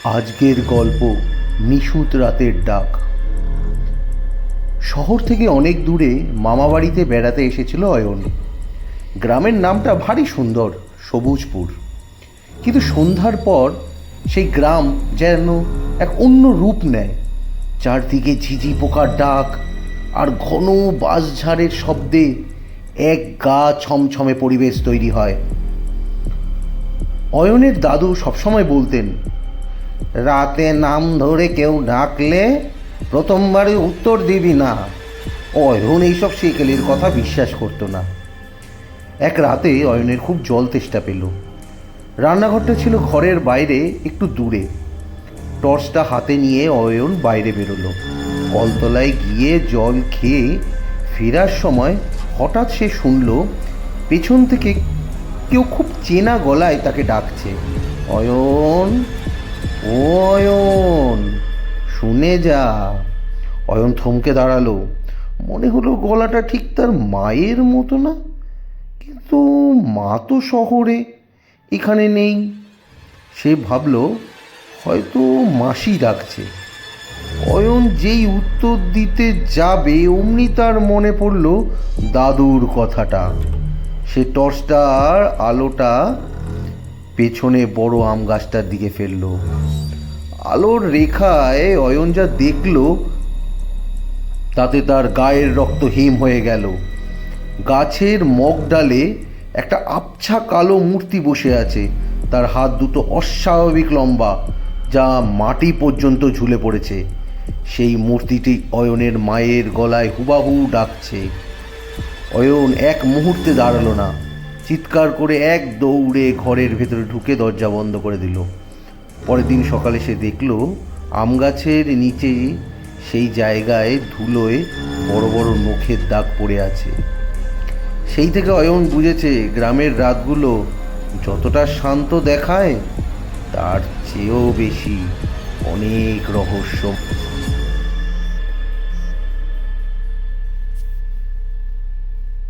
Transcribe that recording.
আজকের গল্প নিশুত রাতের ডাক। শহর থেকে অনেক দূরে মামাবাড়িতে বেড়াতে এসেছিল অয়ন। গ্রামের নামটা ভারী সুন্দর, সবুজপুর। কিন্তু সন্ধ্যার পর সেই গ্রাম যেন এক অন্য রূপ নেয়। চারদিকে ঝিঝি পোকার ডাক আর ঘন বাঁশঝাড়ের শব্দে এক গা ছমছমে পরিবেশ তৈরি হয়। অয়নের দাদু সবসময় বলতেন, রাতে নাম ধরে কেউ ডাকলে প্রথমবারে উত্তর দিবি না। অয়ন এইসব সেকেলের কথা বিশ্বাস করতো না। এক রাতে অয়নের খুব জল তেষ্টা পেল। রান্নাঘরটা ছিল ঘরের বাইরে একটু দূরে। টর্চটা হাতে নিয়ে অয়ন বাইরে বেরোলো। কলতলায় গিয়ে জল খেয়ে ফেরার সময় হঠাৎ সে শুনল পেছন থেকে কেউ খুব চেনা গলায় তাকে ডাকছে, অয়ন, ও অয়ন, শুনে যা। অয়ন থমকে দাঁড়ালো। মনে হলো গলাটা ঠিক তার মায়ের মতো না, কিন্তু মা তো শহরে, এখানে নেই। সে ভাবল হয়তো মাসি ডাকছে। অয়ন যেই উত্তর দিতে যাবে অমনি তার মনে পড়ল দাদুর কথাটা। সে টর্চটার আলোটা পেছনে বড় আম গাছটার দিকে ফেলল। আলোর রেখায় অয়ন যা দেখল তাতে তার গায়ের রক্ত হিম হয়ে গেল। গাছের মগডালে একটা আবছা কালো মূর্তি বসে আছে। তার হাত দুটো অস্বাভাবিক লম্বা, যা মাটি পর্যন্ত ঝুলে পড়েছে। সেই মূর্তিটি অয়নের মায়ের গলায় হুবাহু ডাকছে। অয়ন এক মুহূর্তে দাঁড়ালো না, চিৎকার করে এক দৌড়ে ঘরের ভেতরে ঢুকে দরজা বন্ধ করে দিল। পরের দিন সকালে সে দেখল আম গাছের নিচে সেই জায়গায় ধুলোয় বড় বড় নখের দাগ পড়ে আছে। সেই থেকে অয়ন বুঝেছে গ্রামের রাতগুলো যতটা শান্ত দেখায় তার চেয়েও বেশি অনেক রহস্য।